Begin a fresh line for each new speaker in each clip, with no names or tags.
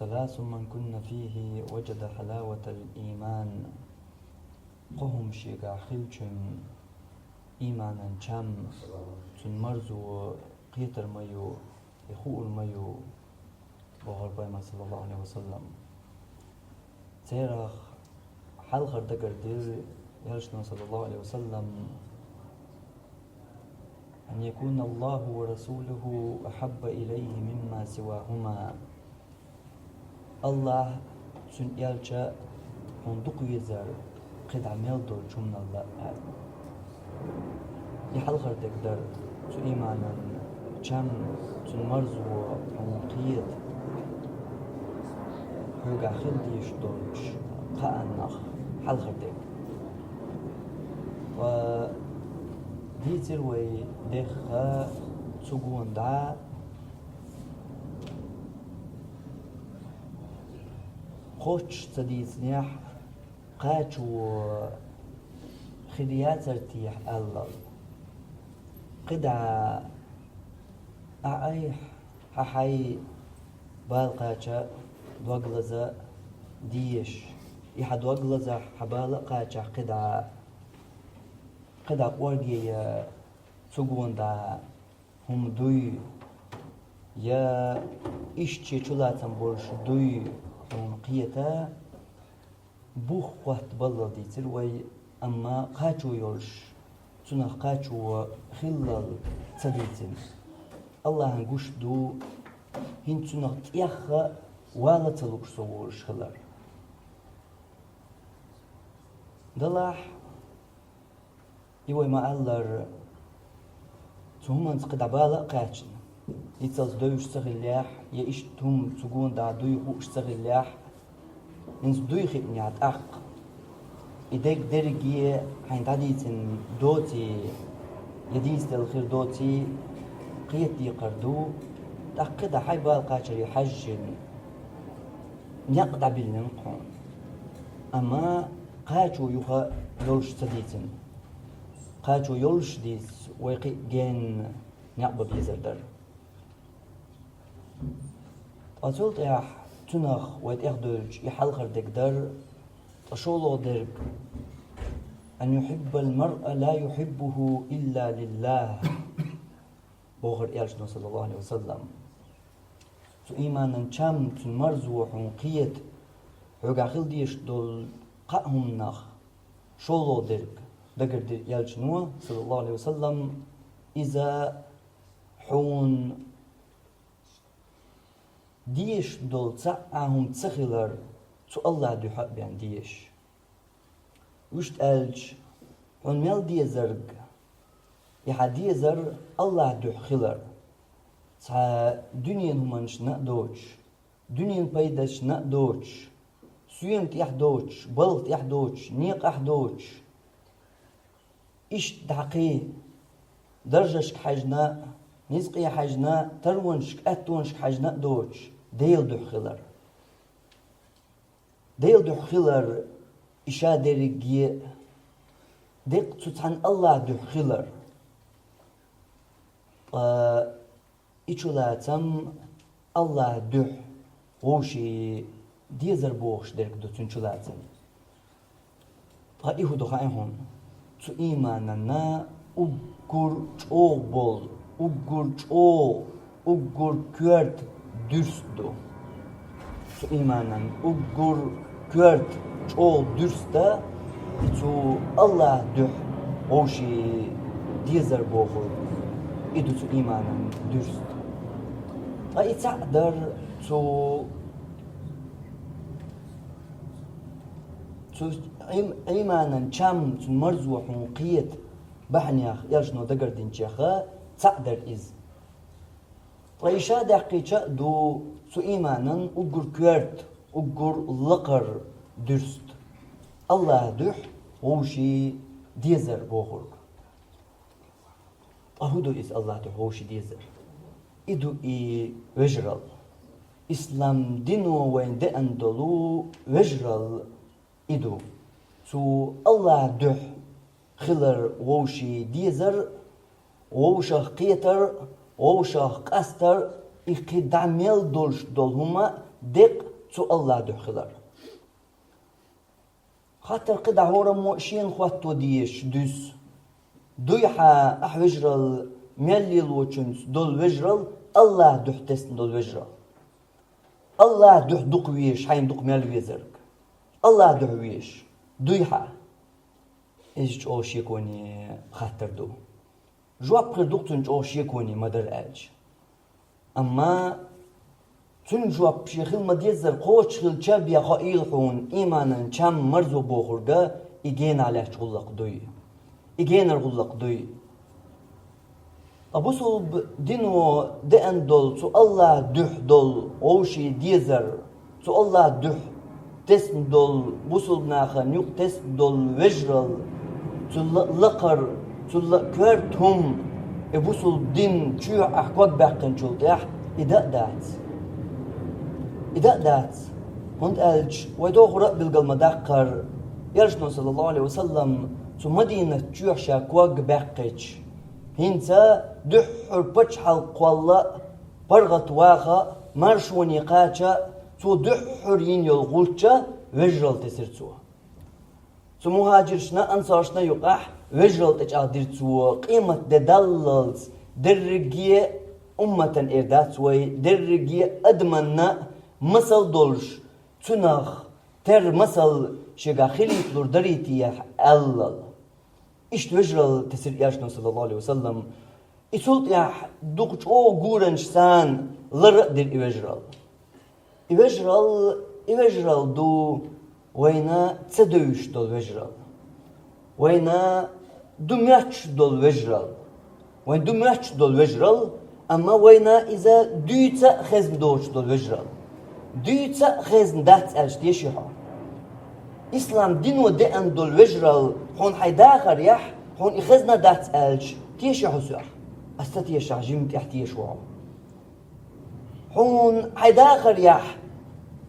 ثلاث من كن فيه وجد حلاوة الإيمان قهم شيقا خلچم إيمانا چم چون مرزو قيتر ميو يخوء الميو بغر بايما صلى الله عليه وسلم تيرخ حلقر دقر دير يرشنا صلى الله عليه وسلم أن يكون الله ورسوله أحب إليه مما سواهما الله سن يالچا هندق يزر قد عمل دور جمنا الله يحلقر دقدر تو إيمانا چم سن مرزو عنقيد هوغا خلديش دولش قاءنخ حلقر دق و ديتر وي دخا تسوغون دا خوش تديسنيح قاتو خديات ارتيح الله قدع أعيح ححي بالقاتشا دوغلزا ديش يحد وغلزا حبال قاتشا قدع قوارجي تسوغون دا هم دوي يا إشتي چولاتن برش دوي هم قيتا بوخ وقت بالله ديتر وي أما قاتشو يورش تنخ قاتشو خلال تديتن الله هنقوش دو هين تنخ تيخا ولا تلوك سوورش خلال دلاح يوي ما ألر تهمن تقد عبالة قاتشن يتلز دوش سغلاح يإش تهم تقون دا دوي خوش سغلاح إنس دوي خيبني عد أق إديك درجي حين تعديتن دوتي يديس الخير دوتي قيتي قردو تأقد حي بالقاتشر يحجن يقدع بالنقون أما قاتشو يخا يولش سديتن قاتشو يولش ديس ويقي جين نعبا بيزردر أتولت يح تنخ ويت إخدرج يحلقر دقدر تشولو درب أن يحب المرء لا يحبه إلا لله بوغر إيالشنا صلى الله عليه وسلم تو إيمانا چم تن مرزو حنقيت هوغا خلديش دول قاهم نخ شولو درب دقر دير إيالشنوا صلى الله عليه وسلم إذا حون ديش دول تسعهم تسخلر تو الله دو حق بيان ديش وشت ألج هون ميل دي زرق يحا دي زر الله دو خلر تا دنيا همانش نقدوش دنيا بيدش نقدوش سوين تيحدوش بلغ تيحدوش نيق أحدوش إيش دعقي درجشك حجنا نزقي حجنا ترونشك أتونشك حجنا دوش ديل دو خلر ديل دو خلر إشا درجي ديق تتعن الله دو خلر إيشولاتم الله دو وشي ديزر بوخش درك دو تنشولاتم إيهو دخائهم تو إيماننا أبقر چوبول أبقر چو أبقر كورت dürstdu. Su imanen uggur kört çol dürsta tu Allah düh oşi dizer boğul idu su imanen dürst. Ay taqdar tu imanen çam tu marzu hunqiyet بحنيخ يلشنو دقر دينشيخا تقدر إز طيشا دقيقة دو سو إيمانا أقر كورت أقر لقر درست الله دح ووشي ديزر بوخورك أهدو إز الله دح ووشي ديزر إدو إي وجرل إسلام دينو وين دي أندلو وجرل إدو سو الله دح خلر ووشي ديزر ووشخ قيتر ووشخ قستر إقداميل دولش دول هما دق تو الله دخلر خاطر قدع هورا موشين خواتو ديش دوس دويحا أحوجرل ميلي الوچنس دول وجرل الله دحتسن دول وجرل الله دح دقويش حين دق ميل ويزرك الله دحويش دويحا إيش أوش يكوني خاطر دو جواب غير دقتنج أوش يكوني مدر ألج أما تنجواب بشيخيل مديزر قوش خيل شابيا خائيل حون إيمانا شام مرزو بوخرقا إيجين على شغلق دوي إيجين الغلق دوي أبوسو دينو دين دول تو الله دح دول أوشي ديزر تو الله دح تسم دول بوسو بناخا نيوك تسم دول وجرل تو لقر تو كرتهم أبوسو دين شو أحكوك باقن شلتاح إذا دات هند ألج ويدوخ رأب القلمداقر يرشنو صلى الله عليه وسلم تو مدينة جوحشا كواق باقج هنتا دحر بجحل قوالا برغت واخا مرشوني قاچا تو دحر ينيل غلچا وجرل تسرتوا تو مهاجرشنا أنصارشنا يقاح وجرل تجادرتوا قيمة ددللز درقية أمة إردات وي درقية أدمنا مسل دولش تناخ تر مسل شغا خليت لردريتي ألل إشت وجرل تسر ياشنا صلى الله عليه وسلم إسولت يح دوقش أو غورنش سان لرق در إوجرل دو وينا تسدوش دول وجرل وينا دمياتش دول وجرل وين دمياتش دول وجرل أما وينا إذا دوتا خزم دوش دول وجرل دوتا خزم دات ألش ديشيها إسلام دينو دين دول وجرل هون حيداخر يح هون إخزنا دات ألش تيشيها سوح أستتيشها جيمت يحتيشوها هون حيداخر يح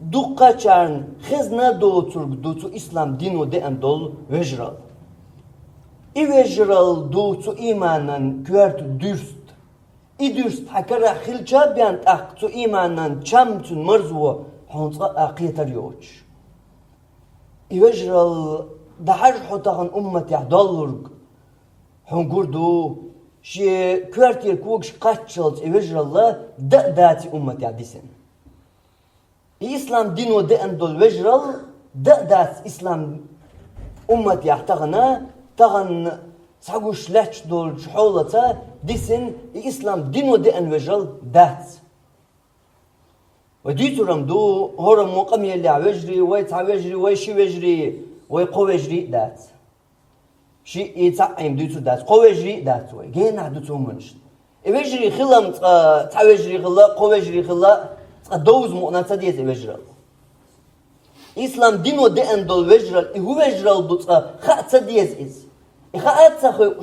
دقا چارن خزنا دو ترك دو تو إسلام دينو دين دول وجرل إوجرل دو تو إيمانا كوارت دürst إدرست حكرا خلجا بيانت تو إيمانا چمتون مرزو هونسا أقيتر يوش إوجرل دحر حتاقن أمتي عدالرق هون قردو شي كوارتير كوكش قاتشلت إوجرل داتي أمتي عديسن إسلام دينو دين دول وجرل دات إسلام أمتي عتاقنا تاقن ساقوش لاتش دول شحولتا ديسن إسلام دينو دين وجرل دات وديتورم دو هورا موقم يلي عوجري ويتع وجري ويشي وجري ويقو وجري دات شي يتعيم ديتو دات قو وجري دات وي جين عدتو منش وجري خلم تع وجري خلا قو وجري خلا دوز مؤناتا ديت وجرل إسلام دينو دين دول وجرل هو وجرل دو خاتا ديت إز إخاءات تخيل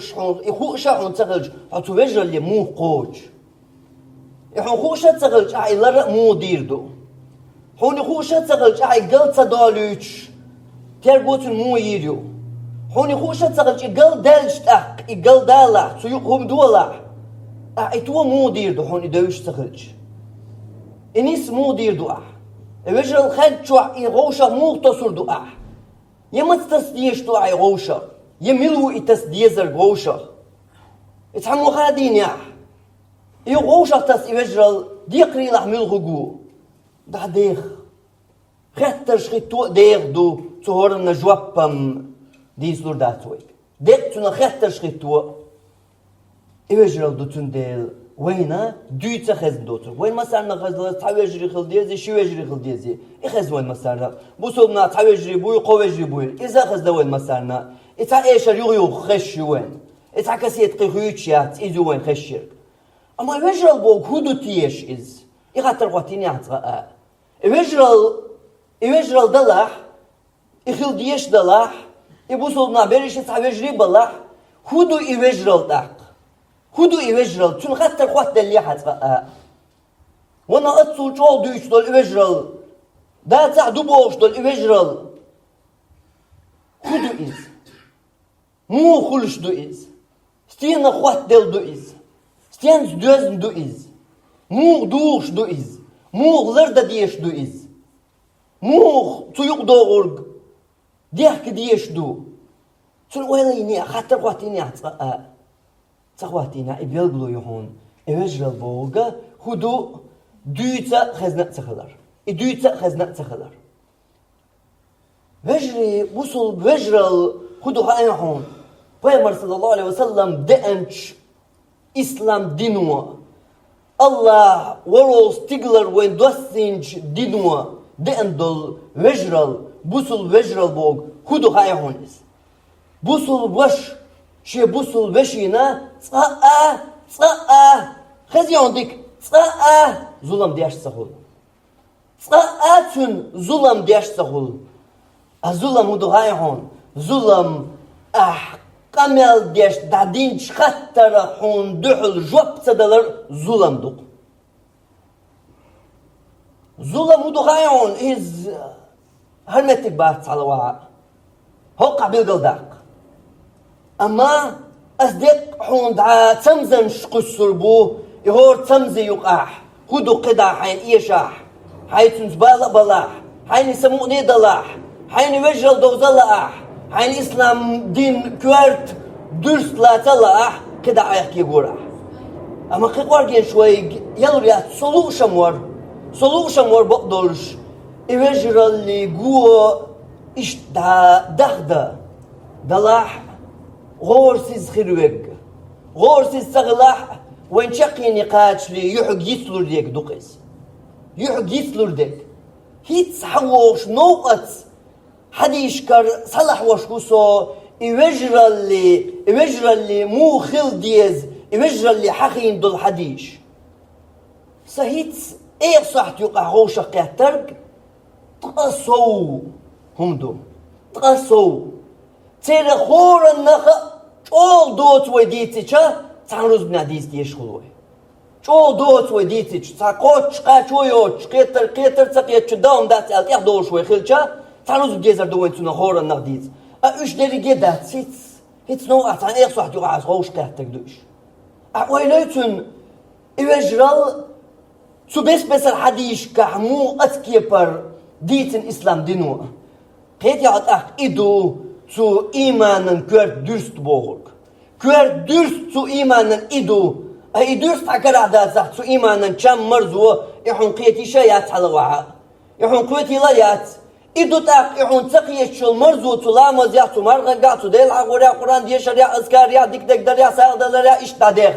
إخوء شاحون تخيل حتو وجرل اللي مو قوج إحون خوشة تخيل أعي لرق مو ديردو حون خوشة تخيل أعي قلتا دالوش تربوتن مو يريو حون خوشة تخيل قل دالش تحق قل دالح سيقهم دولح أعي تو مو ديردو حون دوش تخيل إنيس مو ديردو وجرل خد شو غوشة مو تصر دو يمت تسديش تو أعي غوشة يملو إتسديزر غوشة اتحمو خادين غوشة تس إوجرل ديقري لحمل غو ده ديخ خطر شخيتو ديخ دو تهورنا جوابم ديسلور داتوي ديق تنا خطر شخيتو إوجرل دو تندل وينا دويتا خزن دوتر وين مسارنا خزن تعوجري خل ديزي شو وجري خل ديزي إخز وين مسارنا بوصلنا تعوجري بوي قوجري بوي إذا خزن وين مسارنا إتا إيش اليوغيو خش وين إتا كسيت قيخيوتشيات إيزو وين خشير أما وجرل بوك هدو تيش إز إغاتر قواتيني عطغاء وجرل دلاح إخيل ديش دلاح إبوصلنا بريش تعوجري بلاح هدو وجرل داق هدو وجرل تون خاتر قوات دليا عطغاء وانا أتصل جول دويش دول وجرل دا تعدو بوش دول وجرل هدو إز مو خلش دو إز ستين قوات دل دو إز ستين دوزن دو إز مو دوش دو إز Muğlar da diyeşdu iz. Muğ tuyuk doğurg. Diyek diyeşdu. Sun oyalayni hatta vahtini atsa. Tsahvatina ibelglu yuhun. Evejral boğga hudu düyta xeznat tsakhalar. Düyta xeznat tsakhalar. Vejri busul vejral hudu hayahun. Peygamber sallallahu aleyhi ve sellem de'enç İslam dinu. Allah waros tiglar when dosinch dinu de'endol vejral busul vejral bog hudu hayahunis. Busul baş şey busul beşina tsa'a xezyandik tsa'a zulam diyaş sahul. Tsa'a tün zulam diyaş sahul. Zulam hudu hayahun. Zulam قمل ديش دادين شخطر حون دحل جوب سدلر ظلم دوق ظلم ودخايون إز هرمتك بات على وعاء هو قبل قلداق أما أصدق حون دعا تمزن شقو السربو يهور تمزي يقاح هدو قدع حين إيشاح حين تنزبال بلاح حين يسموني دلاح حين وجل دوزلاح حين إسلام دين كوارت درست لا تلاح كده عيق يقوله أما قوار جين شوي يلريات صلوش مور بقدرش إيجر اللي جوا إيش ده دلاح غورسيز خيروج غورسيز سغلاح وين شقي نقاش لي يحق يسلر ديك دقيس يحق يسلر ديك هيتس حوش نوقت حديش كار صلح وشكوسو يوجر اللي مو خل ديز يوجر اللي حقين دول حديش سهيت ايه صح يقع غوشة قاترق تقصو همدو تقصو تيرا خورا نخا چول دوت وديتي چا تعنروز بناديز ديش خلوه چول دوت وديتي چا قوش قاچويوش قيتر تقيت چو داوم داتي الت يخدوش ويخل چا تعنوز بجيزر دوين تونه خورا نغديز اش داري جدات هيتس نو اعتان ايه صح يقع غوش قاترق دوش ويليتون يوجرال سو بس الحديش كحمو أتكي بر ديتن إسلام دينو قيت يعد إدو سو إيمانا كورت درست بوغرك كورت درست سو إيمانا إدو أي درست عكر عداد زحت سو إيمانا كام مرزو يحون قيتي شايات حلوعا يحون قيتي لايات إدو تاق يحون تقيت شو المرزو تلامز يحتو مرغن قاعتو ديل عقوريا قرآن ديشر يا أذكار يا ديك ديك در يا ساقدر يا إشتاديخ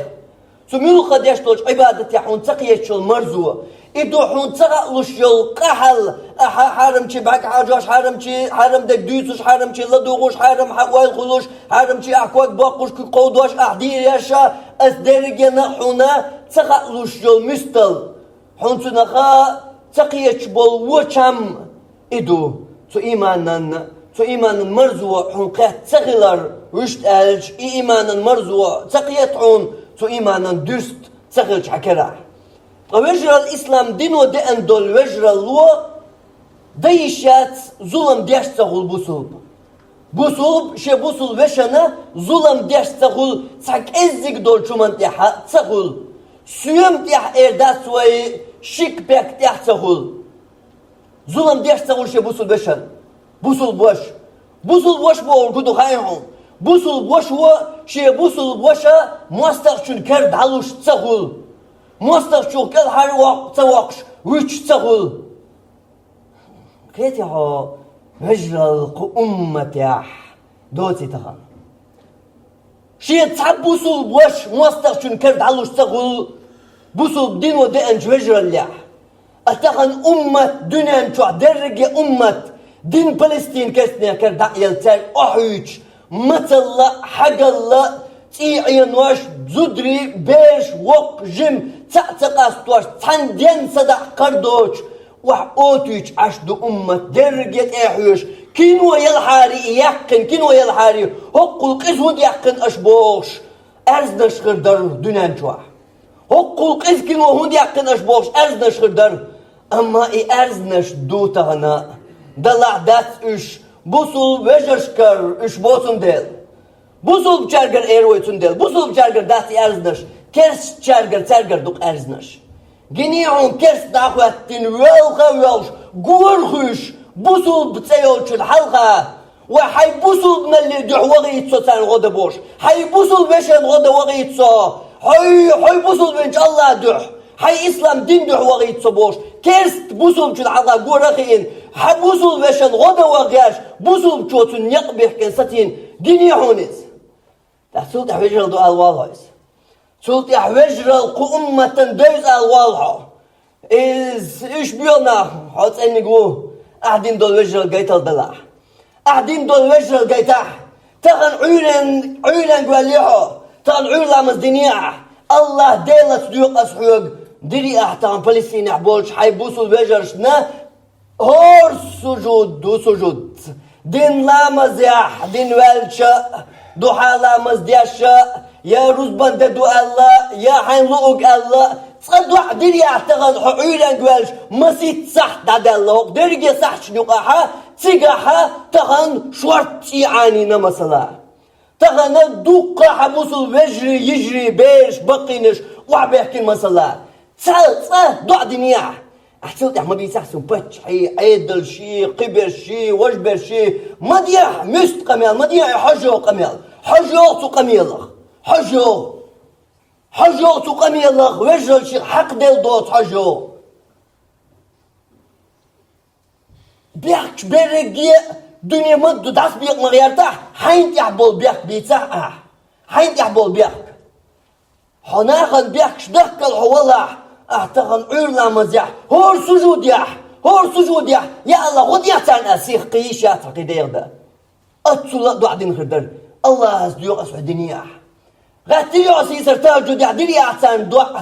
سميلو قديش تلوش عبادتي حون تقيت شو المرزو إدو حون تقلوش يو قحل حرم چي بعك حاجوش حرم دك دوسوش حرم چي لدوغوش حرم حقوال خلوش حرم چي أحكوك باقوش كي قودوش أحدير ياشا أسدرجنا حونا تقلوش يو مستل حون تنخا تقيت بول وچم إدو تو إيمانا مرزو حون قيت تغلر وشت ألج إيمانا مرزو تقيت حون تو إيمانا درست تغلج حكرا ووجر الإسلام دينو دي أندول وجر اللو ديشات ظلم ديش تغل بوصلب شي بوصل وشنا ظلم ديش تغل ساك إزيك دول شمان تيحا تغل سيوم تيح إرداس وي شيك بيك تيح تغل ظلم ديش تغل شي بوصل وشن بوصل بوش بورقودو خايحون بوصل بوش هو شي بوصل بوشا مستخشون كرد علوش تغل مستخشون كل هر وقت تواقش ويش تغل كيتي ها وجرال أمتيح دوتي تغل شي تعب بوصل بوش مستخشون كرد علوش تغل بوصل بدين ودئنج وجرال ليح أتغن أمة دنيا شو درجة أمة دين فلسطين كسنيا كرد يلتر أحيج متلا حق الله تيعين واش زدري بيش وق جم تعتقاس تواش تندين صدع قردوش وح اوتيج عشدو أمة درجة احيوش كينو يلحاري يقن كينو يلحاري هقل قزود يقن اشبوش ارز نشخر در دنان جواح هقل قز كينو هود يقن اشبوش ارز نشخر در اما اي ارز نش دو تغنا دلع دات اش بوصل وجرشكر اش بوصن ديل بوصل بچارگر ایرویتون ديل بوصل بچارگر داتي ارزنش كرس چارگر دوق ارزنش جنيعهم كرس داخواتين ويلخ قورخوش بوصل بتسيوش الحلقة وحي بوصل من اللي دعو وغيتسو سان غدا بوش حي بوصل بشن غدا وغيتسو حي بوصل بنش الله دعو حي إسلام دين دعو وغيتسو بوش كرست بوصل بشن الحلقة قورخين حي بوصل بشن غدا وغياش بوصل بشوتن يقبح كنستين جنيعونيز تحسوت أحوجر دو الوالهايس سلطي أحوجر القومة دوز الوالها إيش بيونا حوت أني قو أحدين دول وجر القيت الدلاح أحدين دول وجر القيتاح تغن عيلن قواليحو تغن عيلا مزدنياح الله ديلة سديوق أسحوق ديري أحتام فلسطين أحبولش حيبوسوا الوجرشنا هور سجود دو سجود دين لا مزيح دين والشا دوحا لا مزدياشا يا رزبان دو الله يا حين لؤق الله تصدوا ديري اعتقد عيلا قوالش مسيت صح داد الله ديري صح شنوقاها تيقاها تغن شورت يعانينا مثلا تغن دوقا حبوصل وجري يجري بيش بقينش وعبيحكي مثلا تصال دع دنيا احسن ما بيسحسن باتش حي عيدل شي قبر شي وجبر شي مديح مست قميل مديح حجو قميل حجو قميل حجو قميل وجل شي حق ديل دوت حجو بيحكش برقية دنيا مدو داس بيق مغيرتاح حين تحبول بيحك بيتاح حين تحبول بيحك حناخن بيحكش دقل حوالح احتغن عيرنا مزيح هور سجود يح يا الله غد يحتان اسيخ قيش ياترقي دير ده اتسولا دوعدين خردر الله اسديوق اسوح دنياح غاتيو سيسر تاجو دير يحتان دوع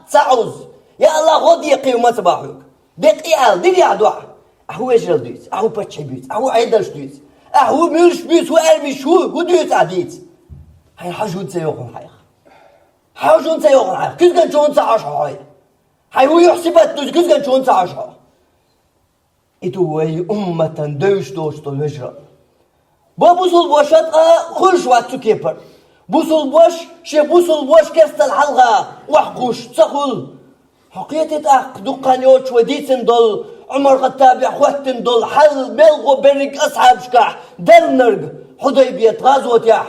تسعوز يا الله غد يقي وما تباحوك دقيقة دير يعدوع أهو يجرل دويت أهو باتش بيت أهو عيدلش دويت أهو ميرش بيت وأرميش هو دويت عديت هاي حاجون سيوخن حيخ حاجون سيوخن حيخ كيف كان شون تعاشها هاي هاي هو يحسبت دويت كيف كان شون تعاشها إتو وي أمة دوش طول وجرل بوصل بوشات خلش واتسو كيبر بوصل بوش بوصل بوش كرست الحلقة وحقوش تسخل حقيقة دقان يوتش وديتن دول عمر خطاب يحوتن دول حل بلغو برق أصحاب شكاح دلنرق حديبية غازوة يح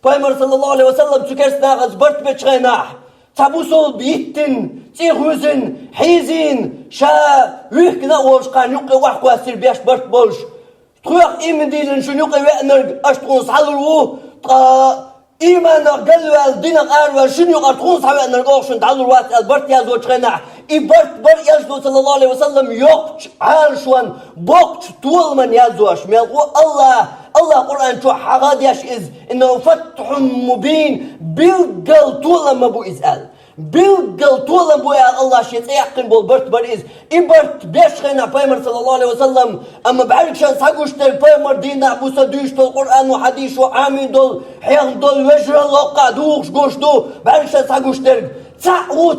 بايمر صلى الله عليه وسلم تكرسنا غزبرت بتشغيناح تابوسول بيتن تيغوزن حيزين شا ويحكنا وشقان يقي وحكو أسير بيش برت بولش تخيق إيمن ديلن شن يقي ويأنرق أشتغن صحلرو إيمان قلوا دينك أروى شنو يقرطون صحابي أن القوشن تعالوا الوقت البرت يازو تشغينا إبرت بر يازو صلى الله عليه وسلم يقش عالشوان بوقش طول من يازوش ميلقو الله قرآن شو حغاد ياش إز إنه فتح مبين بالقل طول ما بو إزال بالقل طول بو يا الله شيء يحقن بول برت بريز إبرت بيشخنا بايمر صلى الله عليه وسلم أما بعد شان ساقوش تل بايمر دينا أبو سدوش تل قرآن وحديث وعامين دول حيان دول وجر الله قادوش قوش دو بعد شان ساقوش تل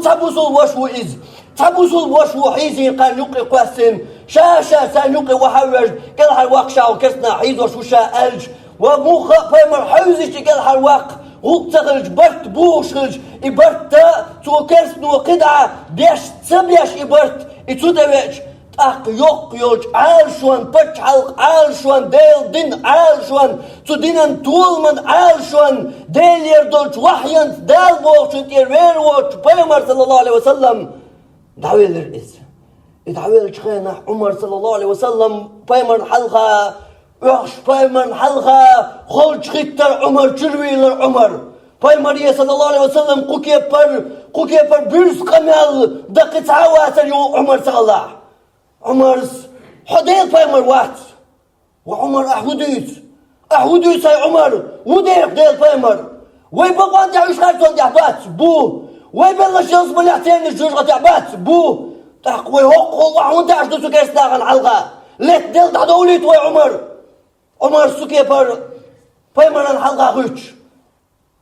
تابوسول وشو إز تابوسول وشو حيزين قان يقي قواسن شاشا سان يقي وحوج كل حلواق شاو كسنا حيز وشو شا ألج وموخا بايمر حوزش كل حلواق غوتغلج برت بوشغلج إبرت تو كرسنو قدعة بيش تسبيش إبرت إتودوش أق يوق يوج عالشوان بتش حلق عالشوان ديل دين عالشوان تو دينن طول من عالشوان ديل يردولج وحيان دال بوشن تيروير ووش بايمر صلى الله عليه وسلم دعويل الرئيس دعويل شخينا عمر صلى الله عليه وسلم بايمر حلقة وحش بايمر حلقة خلج خيتر عمر شرويل عمر بايمر صلى الله عليه وسلم قوكيبر بيرس قمال دقت عواتر يو عمر صلى الله عمر حديث بايمر وات وعمر أحوديت هاي عمر وديق ديل بايمر ويبقى أنت عيش خارجون دعبات بو ويبقى شخص مليحتين الجوج غتعبات بو تحقوي هقو وعون تعش دو سكير سلاغن علغا ليت ديل تحدوليت وي عمر سكيبر بايمر الحلقة غيتش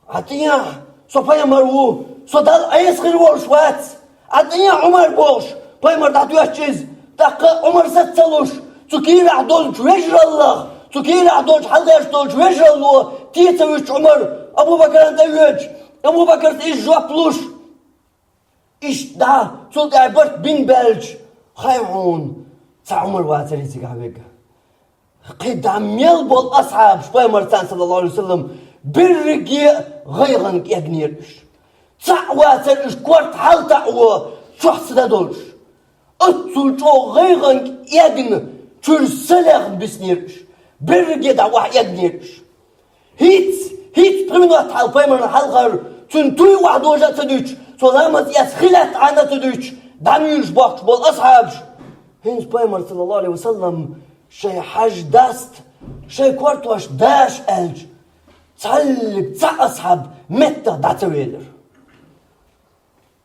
عطينا سو بايمر وو سو دال ايسخير وورشوات عطينا عمر بوش بايمر دعتوش چيز تحقق عمر ستسلوش سكير عدولش ويجر الله سكير عدولش حلقاش دولش ويجر الله تيتوش عمر أبو بكر أنت يوج أبو بكر تيش جوابلوش إيش ده صوت عبرت بين بلج خيعون عمر واتري تقابق قيد عم يلبل أصحاب شوي مرتان صلى الله عليه وسلم برقي غيغنك يقنيرش واترش كورت حال تعوى شخص دادولش أتصل جو غيغنك يقن ترسلغ بسنيرش برقي دعوة يقنيرش هيت برمنوات حال بيمرنا حالغر تنتوي واحد وجه تدوش سلامت يسخلت عنا تدوش دانيوش باقش بول أصحابش هنز بيمر صلى الله عليه وسلم شي حاج داست شي كورتوش داش ألج تعلق تسع أصحاب متى دعتويلر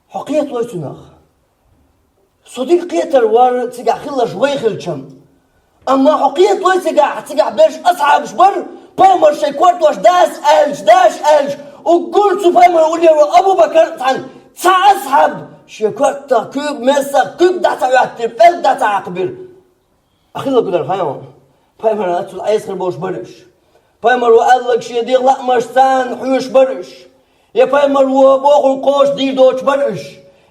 حقيقة لويتوناخ صديقية الوار تقع خلا شوي خلشم أما حقيقة لوي تقع بيش أصحاب شبر بيمر شي كورتوش داش ألج وقلت بيمر ولي أبو بكر تسع أصحاب شي كورتا كوب مسا كوب دعتوياتر بل دعتعقبر أخي الله قدر خيام بيمر أتول أيسخر بوش برش بيمر وقال لك شي ديغ لا مرستان حوش برش يا بيمر وبوغل قوش دي دوش برش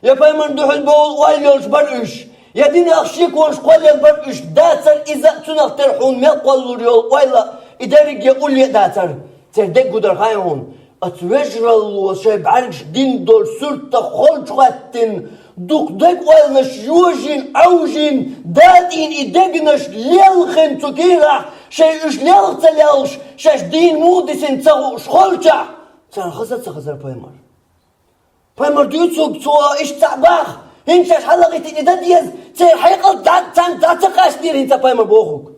يا بيمر دوحل بول وايلوش برش يا دين أخشيك وش قول برش داتر إذا تنق ترحون ميقول ريول وايلا إدارك يقول لي داتر تردك قدر خيام أتوجرل وشي بعرش دين دول سلطة خلج غتن دوك دك والنش يوجين أوجين دادين إدقنش ليلخن تكيرح شي إش ليلخ تليلش شاش دين مودسن تغوش خلجة تان خزر بيمر ديوتسوك توا إش تعباخ هنشاش حلقة إداديز تان حيقل تان تقاش دير هنتا بيمر بوخوك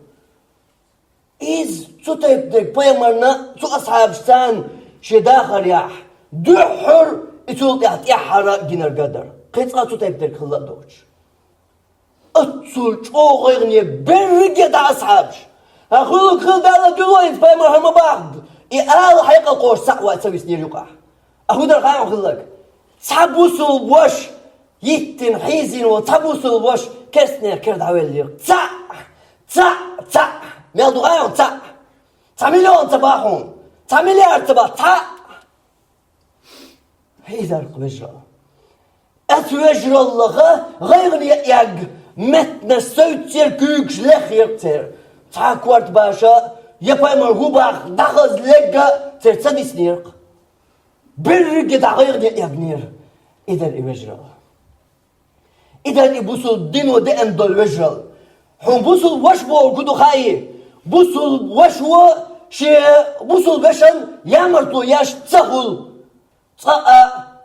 إز تتيبدك بيمرنا تو أصحاب شتان شي داخل ياح دحر إتول يحرا جنر قدر قيت قاتو تيبدك خلا دوش أتصل شو غيغني برقية دا أصحابش أخلوك خل دالا دولوين بيمر هما بعض إقال حيقا القوش سعوة تسوي سنير يقع أخو در قايم خلك تحبوسوا بوش يتن حيزين وتحبوسوا بوش كرسنير كرد عويل تسع ميلدو قايم تسع مليون تباحون تعملي تبع هيدا القبجرة أتوجر الله غير يأيق متنا سوتير كوكش لخيرتر تعاكوارت باشا يبقى مرغوباخ دخز لقا ترتدي سنيرق برق دغير يأيق نير إذا الإبجرة إذا الإبوسو الدين ودئن دول وجرل حون بوسو وشبو كدو خاي بوسو وشو شي بوسول بشن يامرتو ياش تسهل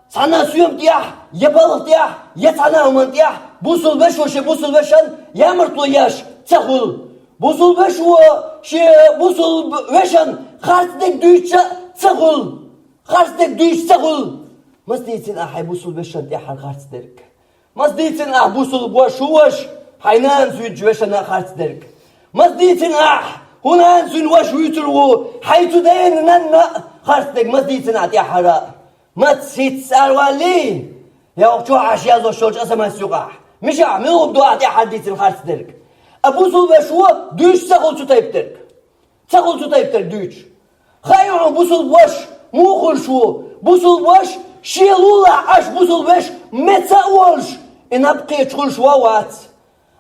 صانا سيوم تياح يبالغ تياح يتعنا ومن تياح بوسول بشو شي بوسول بشن يامرتو ياش تسهل بوسول بشو شي بوسول بشن خارتك دويش تسهل خارتك دويش تسهل مصديتن أحي بوسول بشن تياح خارتك مصديتن أح بوسول بوشوش حينان زوج بشن خارتك مصديتن أح هنا أنسون وش ويترو حيث دين ننا خرستك ما تيتنا يا حراء ما تسيت سالوالي يا وقتو عشيا زو شوج أسمى السقاح مش عملوا بدوات يا حديث الخرستك أبو صلبة شو دوش سقل تطيبتك دوش خايعوا بوصل وش مو خل شو بوصل وش شيلولا عش بوصل وش متسأولش إن أبقي تقول شوات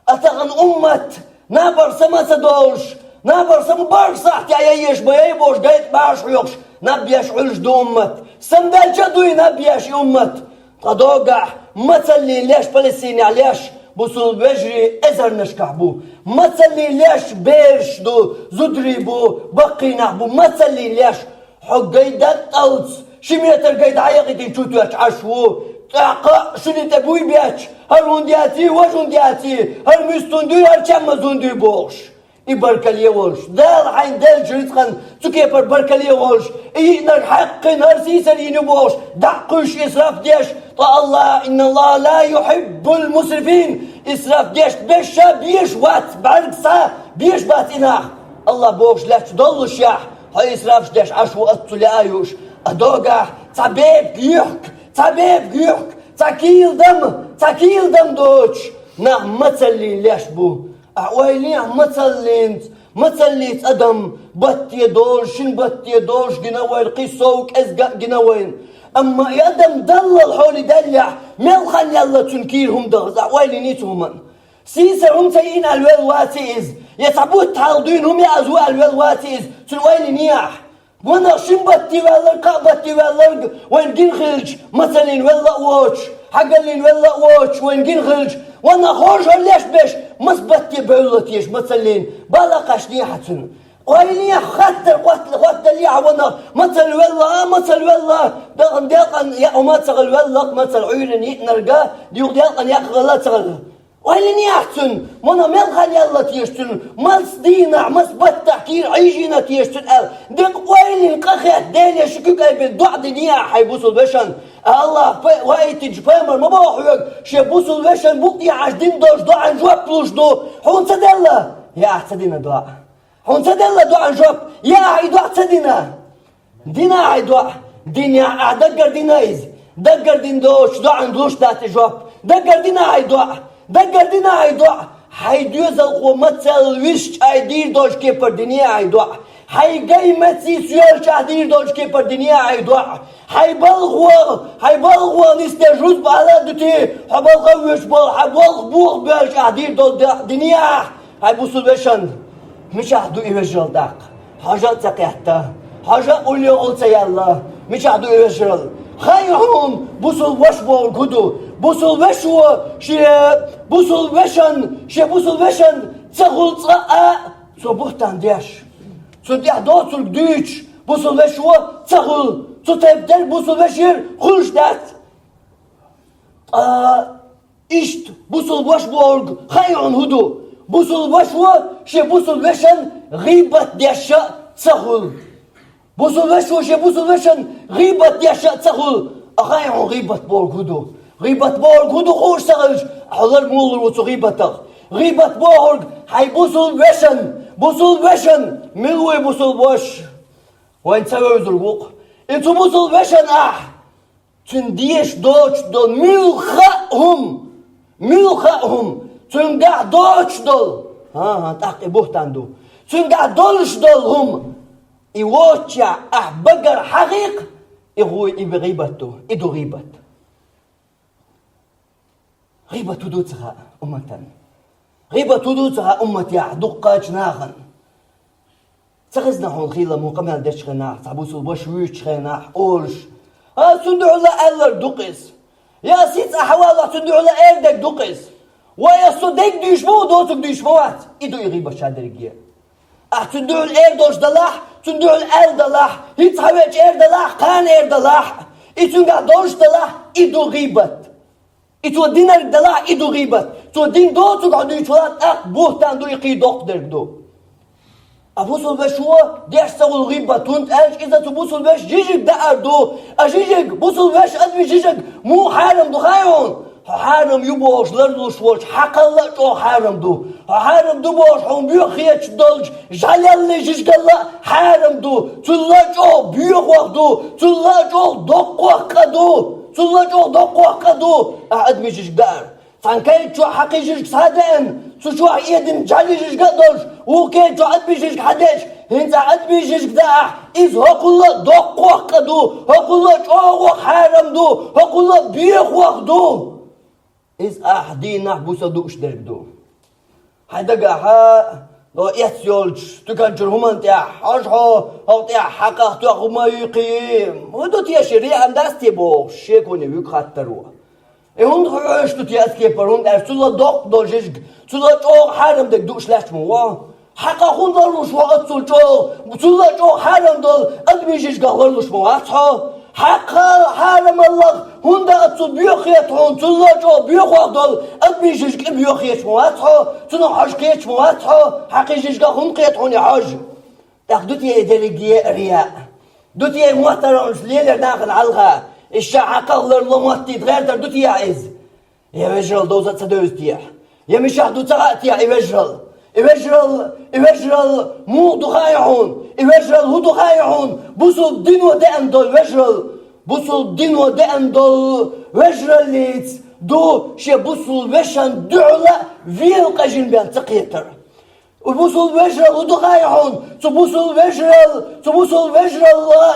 أتغن أمت نابر سما تدولش نابر سم برصح تعيش بيا بوش قايت باش يوش نبيش علش دومت سندال جدوي نبيش يومت تدوقع مثلي ليش فلسطيني عليش بوصل بجري ازر نشكحبو مثلي ليش بيرش دو زدري بو بقي نحبو مثلي ليش حقيدات اوتس شميتر قيد عيقتي تشوتو عشو تعقا شنو تبوي بياتش هل وندياتي وجندياتي هل مستندوي هل كم زندوي بوش إبركليه وش دال حين دال جريتخن تكيبر بركليه وش إينا حق نرسي سرين بوش دعقش إسراف ديش طا الله إن الله لا يحب المسرفين إسراف ديش بيشا بيش وات بعرقصا بيش بات إناح الله بوش لا تضلش ياح هاي إسراف ديش عشو أتو لآيوش أدوغا تعبيب جيوك تاكيل دم دوش نعم مثلي ليش بو أعويلي مثليت أدم بط يدولش جنوين قيسوك أزقا جنوين أما يقدم ضل الحول دلع ملخن يلا تنكيرهم دغزع ويلينيتهم سيسر هم سيئين الويل واتيز يتعبوت تحالدين هم يأزوا الويل واتيز تلويل نياح وانا شنبتي والر قابتي والر وين جنخلج مثلا ولا ووش حقلين ولا ووش وين جنخلج وانا خرج ليش بيش مثبتي بولتيش مثلا بلقش نيحتن ويني خطر قتل لي عونا مثل والله دقن يا مثل والله مثل عيون ينرجع دقن يا غلا تغل ويني احسن منا ملخل يلا تيشتن مس دينا مس بتحكير عيجينا تيشتن دق ويني قخيت ديلي شكوك اي بالضع دنيا حيبوسوا البشن الله وايتج فامر ما بوحوك شيبوسوا البشن بوقي عشدين دوش ضع جواب بلوش دو حون سدلا يا احسدين دعاء هون تدل دعاء جواب يا عيدوا تدينا دينا عيدوا دينا دقر دينايز دقر دين دوش دعاء دوش تات جواب دقر دينا عيدوا حيدوز القومة ويش عيدير دوش كيبر دنيا عيدوا حي جاي متسي سيال شادير دوش كيبر دنيا عيدوا حي بلغوا نستجوز بعلا دتي حبلغ ويش بل حبلغ بوغ باش عدير دوش دنيا حي بوصل بشن مش عدو يوجل داق حاجة تقيحتا حاجة قولي قلت يا الله مش عدو يوجل خيرهم بوصل وش بول كدو بوصل وشو بوصل وشن تغل تقاء سو بوختان ديش سو ديح دوتل دوش بوصل وشو تغل سو تبدل بوصل وشير خلش دات اشت بوصل وش بول خيرهم هدو بوصل وشوة بوصل وشن غيبة ديشة تسهل بوصل وشوة بوصل وشن غيبة ديشة تسهل أخيرون غيبة بول كدو خوش سغلج حضر مولر وتو غيبة بول حي بوصل وشن ملوي بوصل وش وين تسوي ذلوق انتو بوصل وشن تنديش دوش دول ملخهم تنقع دوش دول تحقي بوهتان دو تنقع دولش دول هم يوتشع بقر حقيق يغوي بغيبتو إدو غيبة تدوتها أمتن غيبة تدوتها أمتي دقة جناخن تغزنا هون خيلة مقامل دش غناح تعبوسو بشويش غناح أولش تندعو لا ألر دقس يا سيت أحوالا تندعو لا أردك دقس ويصدق ديشمو دوتك ديشموات إدو يغيب الشادرقية تندعو الإير دوش دلاح تندعو الأل دلاح يتحويج إير دلاح قان إير دلاح إتنقع دوش دلاح إدو غيبت إتو دينار دلاح إدو غيبت تو دين دوتك عدو يتولات بوهتان دو يقي دوق درق أبوصل بشوة ديش سوى الغيبة تونت ألش إذا تبوصل بش جيجك دقر دو أجيجك بوصل بش أدمي جيجك مو حارم دو خايون حارم يبوش لردوش وش حق الله جو حارم دو بوش حون بيو خيتش دولج جلال ليجيش قلا حارم دو تلا جو بيو وقدو تلا جو دوق وقدو أدمي جيش دار فانكيت جو حقي جيش صادن شو ايدن جالي جيش قدوش وكيت جو أدمي جيش حدش هنت أدمي جيش داح إذ هقول دوق وقدو هقول جو حارم دو هقول بيو وقدو إذ أحدين نحبوس دوش دربدو هيدا لو يسيولج تكنجر همان تيا حاجها أو تيا حقه تيا هما يقيم ودو تيا شريعة داستي بو شيكوني بيك خطروا هون خرج تيا أسكيبر هون أرسل دوق دوجيج سلا جو حرم دك دوش لاشمو حقه هون دلوش وأتصل جو سلا جو حرم دل أدميجيج قهرلوش مو أصحى حقا حرم الله هون دا أتصل بيوخيت هون سلا جو بيوخوخ دل أدميجيج بيوخيت مو أصحى سنو حاج كيت مو أصحى حقيجيج قهون قيت هون حاج تاخدوتي إداريجية رياء دوتي محترم سليلر داخل علغا الشاعة قغلر لموتي تغير تردوتي يا عز يا وجرل دوزة سدوزتيح يا مشاهدو تغاتيح يوجرل مو دخايعون يوجرل هو دخايعون بوصل دين ودين دول وجرل بوصل دين ودين دول وجرل ليت دو شي بوصل وشان دعلا فيل قجن بيان تقيتر وبوصل وجرل ودغايعون تبوصل وجرل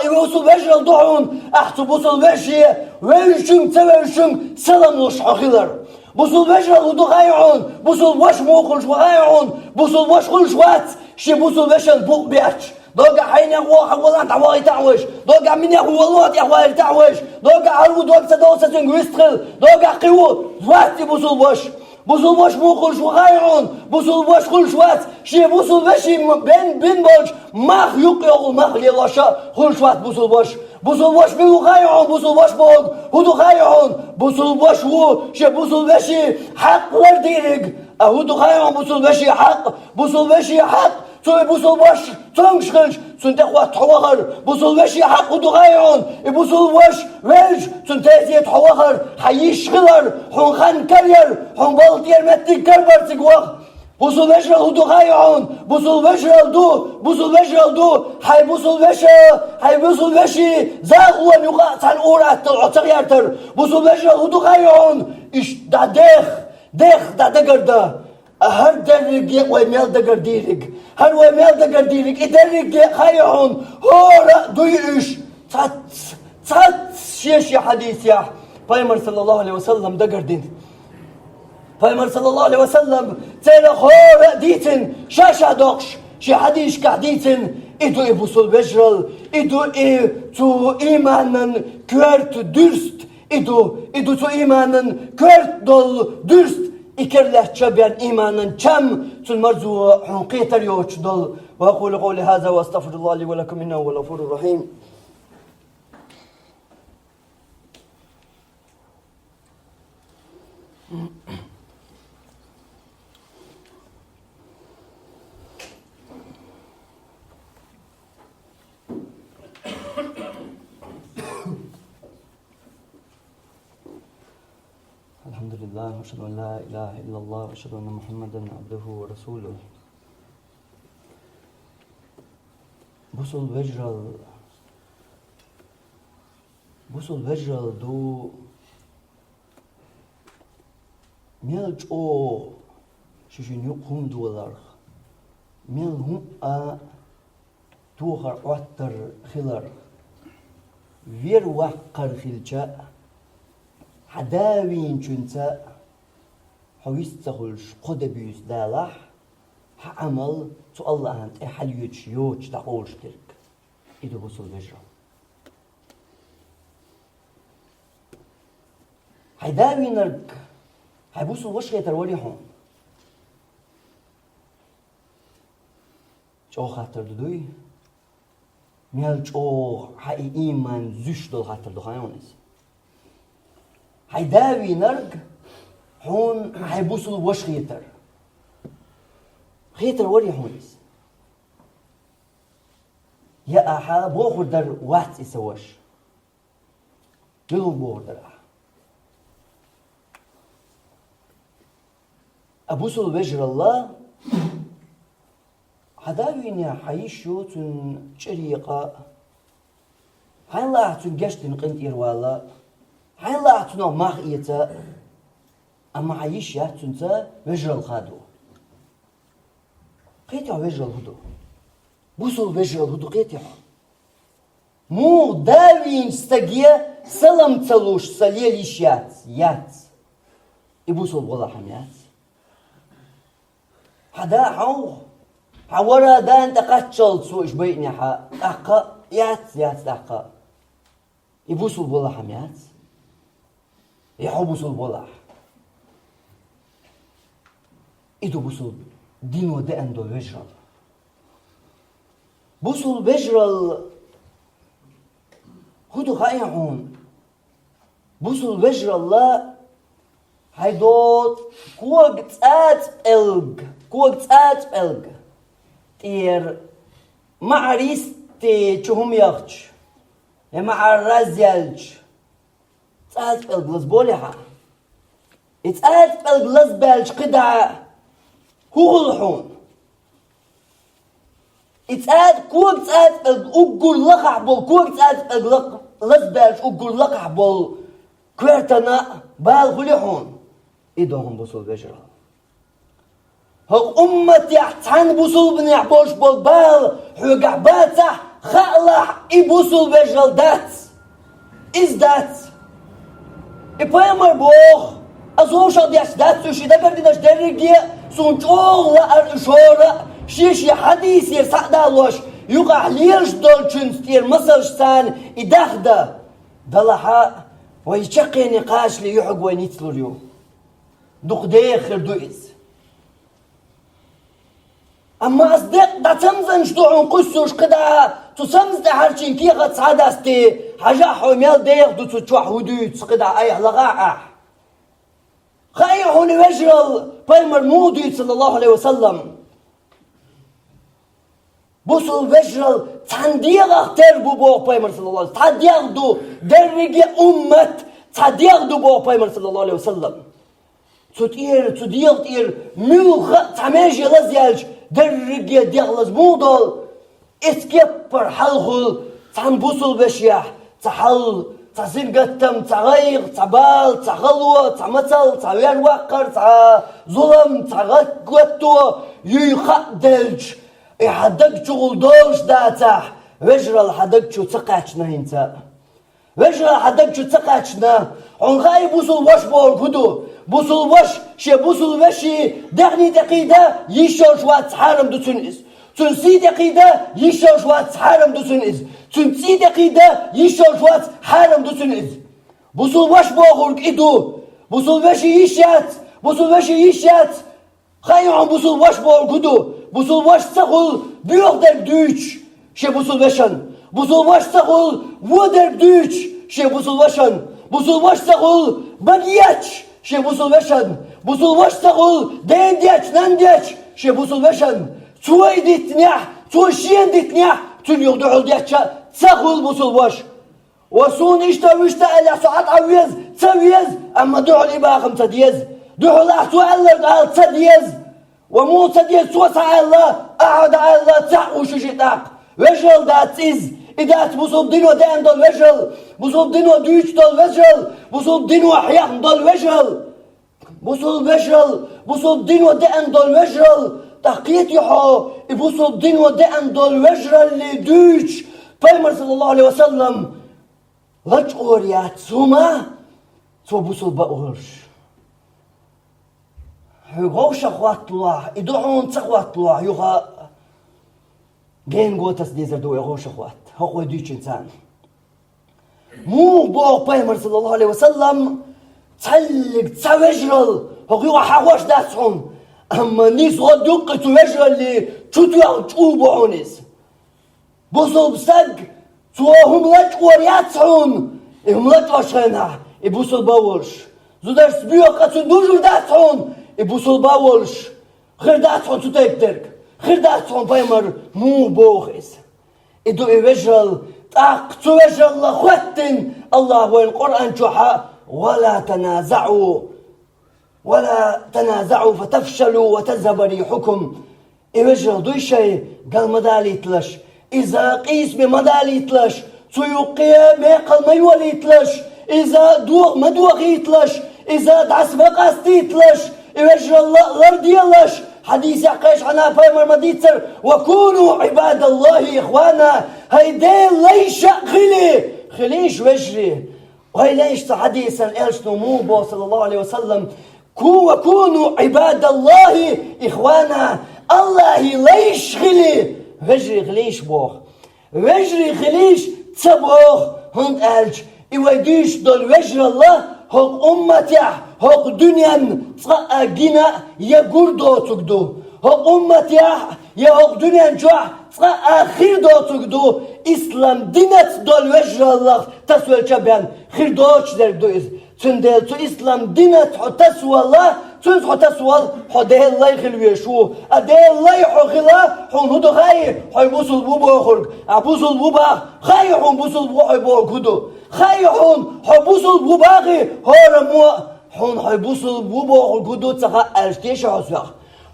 يوصل وجرل ضعون تبوصل وجه ويشم توشم سلام وش حخلر بوصل وجرل ودغايعون بوصل وش موخل شغايعون بوصل وش خل شوات شي بوصل وجرل بوق بيتش دوقع حين يغوى حولان تعوى تعوش دوقع من يغوى والله يغوى تعوش دوقع عرو دوقع تدوسة تنغويستخل دوقع قيوة زواتي بوصل وش موخل شغايعون بوصل وش خل شوات شي بوصل وشي بين بوش ماخ يقيغ ماخ ليلاشا خل شوات بوصل وش ميلو غايعون بوصل وش بوغ هدو غايعون بوصل وش هو شي بوصل وشي حق لرديرق هدو غايعون بوصل وشي حق بوصل وشي حق توي بوصل وش تنشخلش سنتخوا تحوغر بوصل وشي حق هدو غايعون بوصل وش ويج سنتخوا تحوغر حيش خلر حون خان كرير حون بالتير متي كربر تقوغ بوصل وجرل هدو غايعون بوصل وجرل دو حي بوصل وشي زاغوان يغاط عن أورات تلعطر يارتر بوصل وجرل هدو غايعون إش دا ديخ دا دقر هر درق ويميل دقر ديرق هر ويميل دقر ديرق إدرق غايعون هورا دويش تات شيشي حديث يا بايمر صلى الله عليه وسلم دقر دين بايمر صلى الله عليه وسلم تينا خور ديتن شاشا دوقش شي حديش كحديتن إدو إبوصل وجرل إدو تو إيمانن كورت درست إدو تو إيمانن كورت دول درست إكرله تشبيان إيمانن كم تنمرزو حنقيتر يوش دول وأقول قولي هذا وأستغفر الله لي ولكم إنه هو الغفور الرحيم الحمد لله وأشهد أن لا إله إلا الله وأشهد أن محمدا عبده ورسوله بوصل وجرل دو ميلج أو شجن يقوم دولار ميل هم توخر أتر خلر وير وقر خلجا حداوين جنتا حويستخلش قد بيوز دالح حعمل تو الله أنت حليوش يوش تقولش ترك إدو بوصل وجرل حداوين رك حيبوصل وش غيتر وليحون جو خاطر دوي ميال جو حي إيمان زوش دول خاطر دو خايونيز حيداوي نرق حون حيبوصل وش غيتر وليحونيز يا أحا بوخر در وات إسواش يلو بوخر در أحا أبوصل وجر الله حداويني حيشو تن شريقة حين الله تن جشتن قنت إروالا حين الله تنو ماخيتا أما حيش يا تنتا وجر الخادو قيتع وجر الهدو بوصل وجر الهدو قيتع مو داوين استقيا سلام تلوش سليليش يات يبوصل والله حميات حدا حورا دان تقتشل سوش بيني أقا يات أقا يبوسوا البولا حميات يحبوسوا البولا إدو بوسوا دين ودأن دول وجرل بوسوا الوجرل هدو خايعون بوسوا الوجرل الله هيدوت كوغت ألغ تير معريستي چهم يخش مع الرزيلج تسألت ألغ لزبوليها تسألت ألغ لزبالج قدع هو الحون تسألت كوغت ألغ أقول لقع بول كوغت ألغ لزبالج أقول لقع بول كويرتنا بالغ لحون إدوهم بوصل وجرها هو أمتي أحتان بوصل بني عبوش بالبال حوق عباته خالح إبوصل بجل دات إز دات إبايمر بوخ أزوش أديش دات سوشي دقر ديناش درقية سونجوغ لأر إشورة شيشي حديث يرسع دالوش يقع ليرش دول چنستير مصرشتان إداخده دلحا ويشقي نقاش ليحق وينيتلوريو دوق ديخر دوئز أما أصدق دا تمزن شدوعون قسوش قدا تسمز دا هرچين كيغة سعادستي حاجة حوميال ديخ دو تشوح هدوت قدا أيه لغاعة خايحوني وجرل بايمر مودي صلى الله عليه وسلم بوصل وجرل تنديغ اختر بو بايمر صلى الله عليه وسلم تنديغ دو درقي أمت تنديغ دو بو بايمر صلى الله عليه وسلم تديغ تير ميوخ تماجي لزيالج درقي ديغلز مودل اسكيبر حلخل تنبوصل بشيح تحل تزنقتم تغيغ تبال تغلوة تمثل توير وقر تظلم تغقوتو يخدلج يحدق شغل دوش داتح وجرل حدق شو تقاتشنا انت وجرل حدق شو تقاتشنا عنغاي بوصل وش بور كدو بوصل وش شي بوصل وشي دغني دقيدة يشوش وات حارم دو تنئس تنسي دقيدة يشوش وات حارم دو تنئس تنسي دقيدة يشوش وات حارم دو تنئس بوصل وش بوغرق إدو بوصل وشي يشات بوصل وشي يشات خايو عن بوصل وش بور كدو بوصل وش تقول بيوغدر دوش شي بوصل وشن بوصل وش تقول ودر دوش شي بوصل وشن بوصل وش تقول بقياتش شي بوصل وشن بوصل وش تقول دين دياتش نان دياتش شي بوصل وشن توي ديتنيح تو شين ديتنيح تون يغدعو دياتش تقول بوصل وش وصون اشتا وشتا الا ساعات عويز تسويز اما دعو الاباقم تديز دعو الله تؤلر قال تديز ومو تديز توسع الله اعد على الله تحوش شتاق وجل داتيز إذا بوصل دينو دين دول وجل بوصل دينو دوش دول وجل بوصل دينو أحيان دول وجل بوصل وجل بوصل دينو دين دول وجل تحقيت يحو بوصل دينو دين دول وجل اللي دوش بايمر صلى الله عليه وسلم لج أوريات سوما تو بوصل بأورش هغوش أخوات الله إدعون تخوات الله يغا جين قوتس ديزر دو يغوش أخوات هو ديش إنسان مو بو بايمر صلى الله عليه وسلم تسلق تسوجرل هو يغا حواش داسهم أما نيس غدوق توجرل اللي تشوتوا تشوبوا عونيس بوصل بسق توهم لج ورياتهم هم لج وشينا يبوصل باولش زودر سبيو قاتو دوجر داسهم يبوصل باولش غير داسهم تتكترك غير داسهم بايمر مو بوخيس إدو إوجل تاق توجل لخوتن الله وين القرآن جوحا ولا تنازعوا فتفشلوا وتذهب ريحكم إوجل دوي شيء قال مدالي تلش إذا قيس بمدالي يتلش سيقيا ميقل ما يولي يتلش إذا دوغ ما دوغ يتلش إذا دعس مقاس يتلش إوجل الله الأرض يلش حديث يحقيش عنها بايمر مديتر وكونوا عباد الله إخوانا هيدين ليش خليش وجري وهي ليش حديثا إلش نموبو صلى الله عليه وسلم وكونوا عباد الله إخوانا الله ليش وجري خليش بوخ وجري خليش تبوخ هند ألج إويديش دول وجر الله هق أمتيح هق دنيا تقا جنا يقول دو تقدو هق أمتيح يا هق دنيا جوع تقا آخر دو تقدو إسلام دينت دول وجر الله تسوال شبان خير دوش در دوئز تندل تو إسلام دينت حتسوى الله تنس حتسوال حده الله يخلوه شو أده الله يحخلا حون هدو خاي حي بوصل بوبا خلق عبوصل بوبا خاي حون بوصل بوبا حي بوبا كدو خاي حون حي بوصل بوبا غي هارمو حون حي بوصل بوبا خلق كدو تخا أرشتيش حسوخ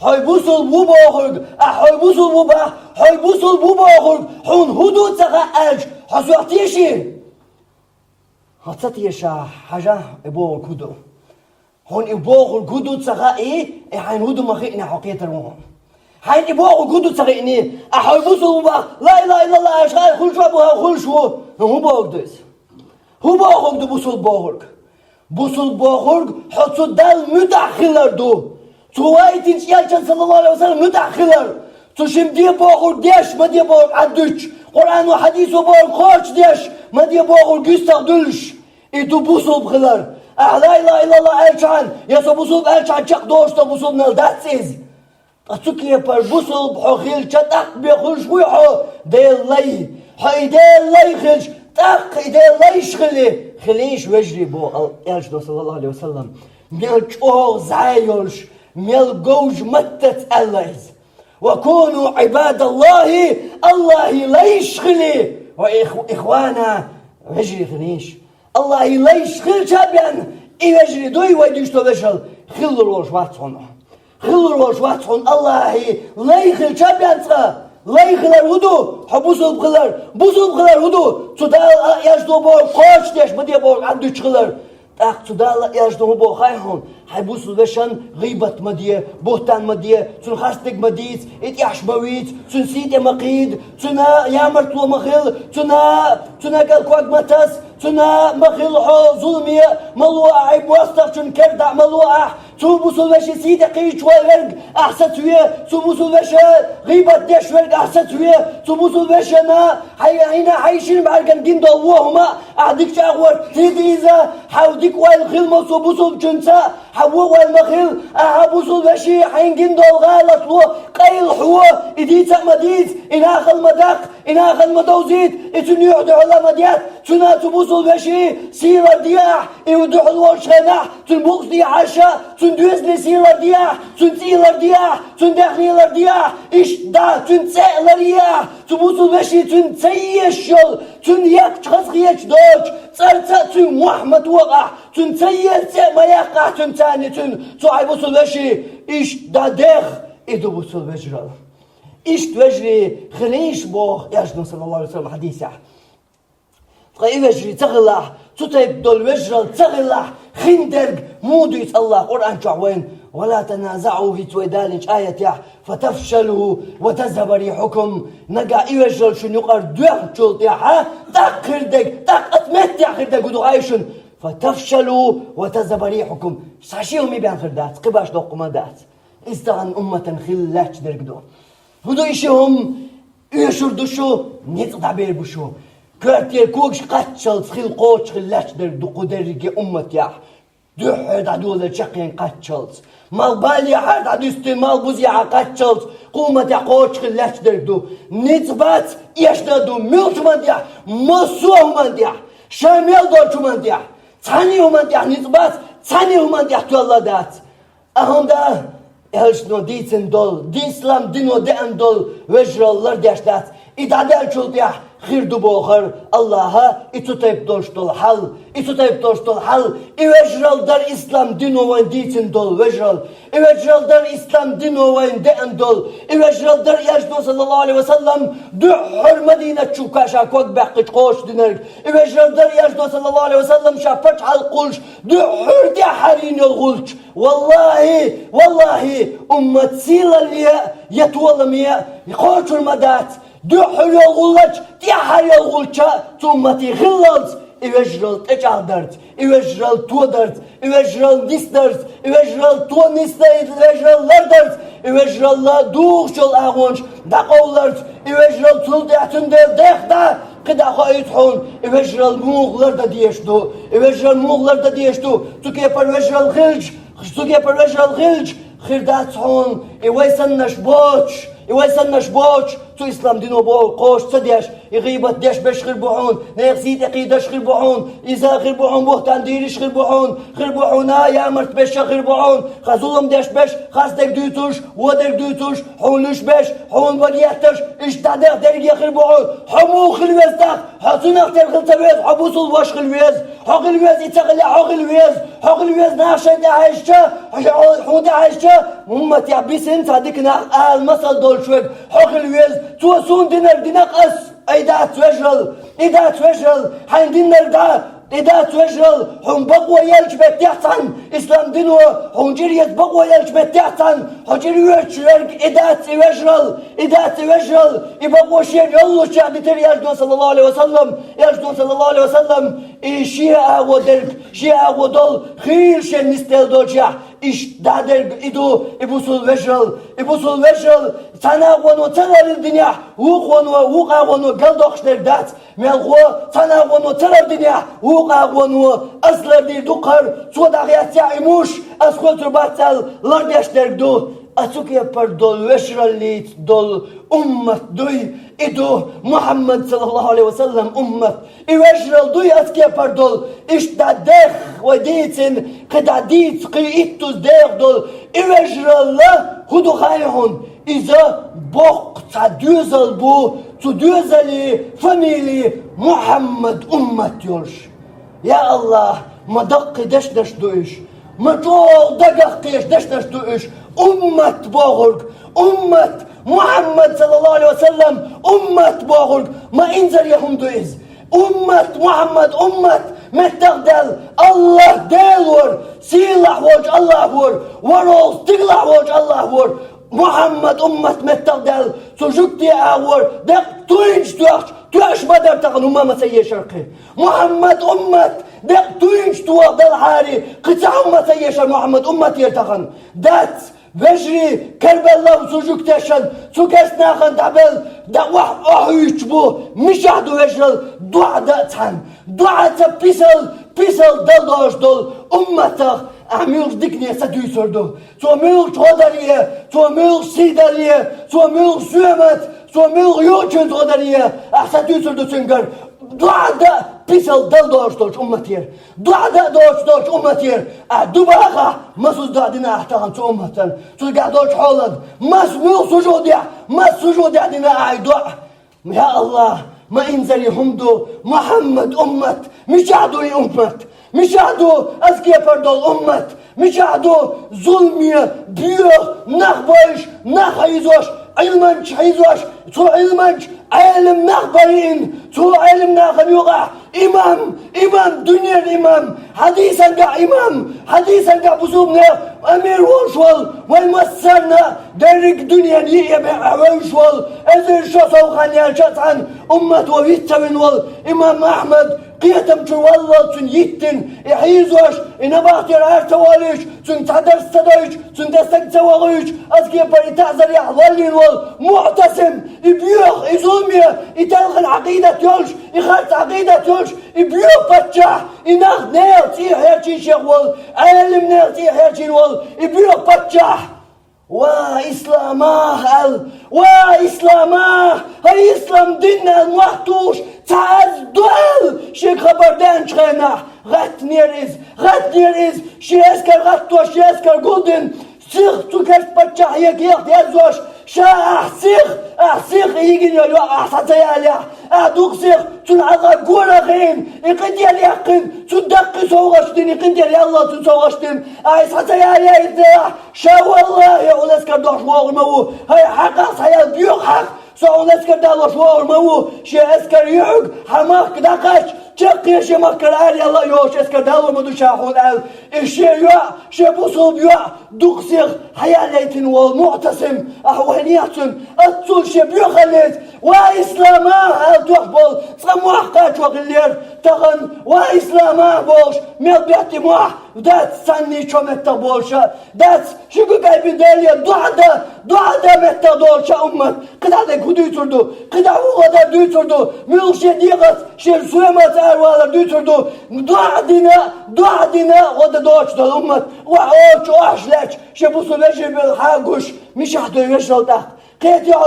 حي بوصل بوبا خلق حي بوصل بوبا حي بوصل بوبا خلق حون هدو تخا أرش حسوخ تيشي هتساتيشا حاجة بوبا كدو هون إبوغ الجدود سغائي حين هدو مخيئنا حقيقة الروم حين إبوغ الجدود سغائني أحاول بوصل لا إله إلا الله أشغال خل شو أبوها خل شو هو بوغ دوس هو بوغ دو بوصل بوغ حطو دال متأخلر دو توايتين يالشان صلى الله عليه وسلم متأخلر تشم دي بوغ ديش ما دي بوغ عدوش قرآن وحديث بوغ خوش ديش ما دي بوغ جستغ دلش إتو بوصل بخلر لا إله إلا الله ألشان يسو بوصل ألشان شق دوشتا بوصل نال داتسيز أتوكي بار بوصل بحوخيل شتاق بيخل شويحو ديل لي حي ديل لي خلش تاق ديل لي شخلي خليش وجري بو ألش دو صلى الله عليه وسلم ميل شوه زايولش ميل جوج متت ألايز وكونوا عباد الله الله لا يشخلي وإخوانا وجري خليش الله لا يشخل شابيان يجري دوي ويديشتو بشل خلوا روش واتحون الله لا يخل شابيان لا يخلر هدو حبوسو بخلر هدو تدال يجدو بور قوش ديش بدي بور عندو تشخلر تاق تدال يجدو بور خايحون حبوسو بشن غيبت مديه بوهتان مديه تون خاستك مديت اتيحش مويت تون سيد مقيد تونا يامرت ومخيل تونا كالكواد متاس تونا مخيل ظلمية ملوء عيب واستغ تون كردع ملوء توبوسو بشي سيدي قيش والورق أحسد ويه توبوسو بشي غيبت ديش ورق أحسد ويه توبوسو بشي نا هنا حيشين بعرقن جندو اللهما أعديك شاغور سيدي إذا حاوديك والخيل مصوبوسو بجنسا حوو والمخيل أعبوسو بشي حين جندو الغالط لو قيل حوو إديتا مديت إناخ المدق إناخ المدوزيت إتن يعدو على مديات تنا توبوسو بشي سيلا دياح إودو حلوش خناح تنبوكس دي عشا تندوز نسيلر دياح تنسيلر دياح تندخنيلر دياح إيش دا تنسيلر دياح توبوسو بشي تنسيشل تنيك تخسخيش دوش ترتا تن محمد وقع تنسيل ما يقع تنتاني تعيبوسو بشي إيش دا دخ إدو بوسو بجرال إيش توجري خليش بوخ يجنو صلى الله عليه وسلم حديثة تقاي وجري تغلح تطيب دول وجرال تغلح خندرق مودو يتالله قرآن شعوين ولا تنازعوا في تويدالج آية يح فتفشلوا وتذهب ريحكم نقع إيوجرال شن يقر دوح شلط يح تاق خردق تاق أتمت يح خردق ودو عايشن فتفشلوا وتذهب ريحكم ساشيهم يبيان خردات قباش دو قمادات استغن أمة خلاتش درقدو هدو إشيهم يشردو شو نيتقدع بيربو كارتير كوكش قاتشل خل قوش خلاتش درقدو قدرقي أمة يح دوحد عدولة شقين قاتشلز مال بالي حد عدوستي مال بوزي قاتشلز قومة يقوش خلاتش درقدو نيتبات يشدادو ملت منديح مصوه منديح شامل دولش منديح تانيو منديح نيتبات تانيو منديح تو الله دات أهوندا Elşno diysin dol, dinslam dino dean dol, vejrallar deştat. İdadel çultiyah, khirdu boğar, Allah'a itutayıp doştol hal, itutayıp doştol hal. İvejral dar İslam dinovayn diysin dol, vejral. İvejral dar İslam dinovayn dean dol. İvejral dar Elşno sallallahu aleyhi ve sellem, duhur Medine çukaşa kod beqiç koş diner. İvejral dar Elşno sallallahu aleyhi ve sellem şapaç hal kulş, duhur diharin yol kulş. والله أمة سيلة اللي يتولم يخوش المدات دوحر يغلج تيحر يغلجا تمتي غلط إيوجرال تجعدرت إيوجرال تودرت إيوجرال نسترت إيوجرال تو نسترت إيوجرال لردرت إيوجرال لا دوغشل أغونش دقولرت إيوجرال تلدعتن دخدا قدا خايتحون إيوجرال موغلر دا ديشتو إيوجرال موغلر دا ديشتو تكيبر إيوجرال غلج خشتوكي برجال غلج خردات هون يويسنش بوش تو إسلام دينو بو قوش تديش يغيبت ديش بش خربوحون نيغسيد يقيدش خربوحون إذا خربوحون بوهتان ديرش خربوحون يا مرت بش خربوحون خزولم ديش بش خاصدك دوتوش ودك دوتوش حولش بش حول وليتش اشتادق درقي خربوحون حمو خلوزدق حسونق تبخل تبيز حبوصل واش خلوز حقلوز يتغلى حقلوز ناشا دعيشة حون دعيشة ممت يعبسن صادقنا المثل دول شوك حقلوز توسون دينر دينق أس إذا توجل حين دينر دا إذا توجل هم بقوا يلج بتحسن إسلام دينه هم جريت بقوا يلج بتحسن حجريت شرق إذا توجل يبقوا شيء يلو شعب تري يجدون صلى الله عليه وسلم شيعة ودرك شيعة ودول خير شيء نستل دوجع إيش دادر إدو إبوسول وجل سنة ونو تلر الدنيا وقع ونو قلدوخش دات ملغو سنة ونو تلر الدنيا وقع ونو أصلر دي دقر سودا غياتيا إموش أسكو ترباتل لردش دردو أتوكي پر دول وشرليت دول أمة دوي إدو محمد صلى الله عليه وسلم أمة إوشرل دوي أتكي پر دول إشتا دخ وديتن قدا ديت قيئتوز دخ دول إوشرل هدو خايهون إذا بوق تدوزل بو تدوزلي فاميلي محمد أمة يولش يا الله ما دق دش دويش ما جوغ دقق قيش دش دويش أمة بوغرق أمة محمد صلى الله عليه وسلم أمة بوغرق ما إنزل يهم دويز أمة محمد أمة متقدل الله ديلور سيلح وجه الله ور ورول تقلح وجه الله ور محمد أمة متقدل سجدتي أور دق توينش توش بدر تغن أمة سيء شرقي محمد أمة دق توينش توغ دل حاري قطع أمة سيء شرق محمد أمة يرتغن دات وجري كربلاء وسجدتشن سكس ناخن تعبل دقوح أحيش بو مشاهدو وجرل دعا بيسل دل دول أمتك أمير دكني سدوي سردو تومير تودريه تومير سيدريه تومير سومت تومير يوچن تودريه أحسدوي سردو سنگر دعا بيسل دل دوش أمتير دعا دوش أمتير دوباخا مسوز دعدنا احتغن تو أمتن تو قعدوش حولد مسمير سجود دعدنا أعي دعا يا الله ما إنزلي همدو محمد أمة مشاهدو مشاهدو أزكي فردول أمة مشاهدو ظلمية بيوخ نخبايش نخيزوش علمانش حيزوش تو علمانش علم نخبرين تو علم ناخن يوقع إمام دنيا الإمام حديثا قا بصوبنا أمير وشوال والمسرنا درك دنيا يبع وشوال أزر شو خانيان شطعن أمة وفيتمن والإمام أحمد قيتم شو والله تن يتن يحيزوش إن باختر عرتواليش تن تعدر استدايش تن دستك تواغيش أزكي بري تعزر يحضلين والمعتصم يبيوخ يزومي يتلغن عقيدة يولش يخرط عقيدة يولش يبيوخ بتشح يناخ نير تيح يرشين شيخ وال علم نير تيح يرشين وال يبيوخ بتشح وإسلاماه هاي إسلام ديننا المحتوش تعز دول شيك خبردان شخينا غت نيريز شي اسكر غتوش شي اسكر قودن سيخ تكرت بتشح يكيخ يزوش شا أحسيخ يجي يلو أحسن ياليح أدوك سيخ تنعقا قولا غين يقد يليقن تدقي سوغشتين يقد يلي الله تنسوغشتين أحسن ياليح إذا شا والله يا أولاسكر دوش وغمو هاي حقاس هاي بيوخ حق سو أولاسكر دالوش وغمو شي اسكر يعق حماق دقاش تقي شي مكر علي الله يوش اسكر دالو مدو شاحون ال الشي يوع شي بوصوب يوع دوكسيغ حياليتن والمعتصم أحوانياتن أتصول شي بيوخليت وإسلاماه تقبل سموح قاش وغلير تغن وإسلاماه بولش ميل بيحتي موح دات سني شو متبولشا دات شكو قايبي داليا دعا متدولشا أمت قدا دي كدو يتردو قدا وغدا دو يتردو ميل شي ديغت شي سويمات أروالا دو يتردو دعا دينا غدا دوش دول أمت وعوش وعشلاش شي بوصو بيجي بالحاقوش مش حدو يوشل تحت قيتيعو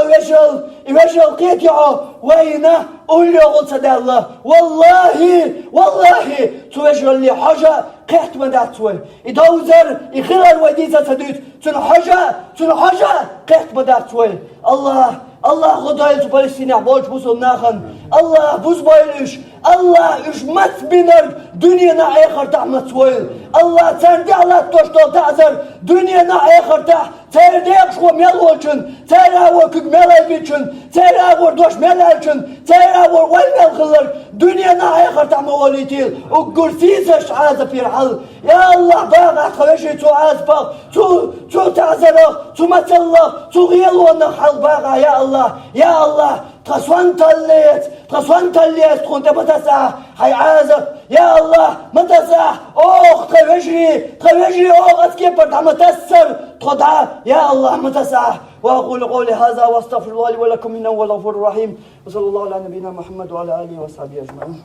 يوشل قيتيعو وينا قولي قلت صدى الله والله توجل لي حاجة قيت ما دعت سوي يدوزر يخلال وديزة سديد تن حاجة قيت ما دعت سوي الله خدايت فلسطين بوش بوصل ناخن الله بوز بايلش Allah üşmet biner dünyana ayakırta matsuel. Allah terdi Allah toştol tazar dünyana ayakırta terdi yakşu mel olçun terdi vakık mel elbiçün terdi var doş mel elçün terdi var vel mel kılır dünyana ayakırta mevalitil o gürsiz azı bir hal. Ya Allah bağa kavaşı tu azbaq tu tazaraq tu matallaq tu gıyalvanaq hal bağa ya Allah ya Allah تصوان تليت كنت متسع هاي عازق يا الله متسع اوه قوجري اوه اسكيبر عم تسر تخدع يا الله متسع واقول قولي هذا واستغفر الله لي ولكم انه هو الغفور الرحيم وصلى الله على نبينا محمد وعلى اله وصحبه اجمعين.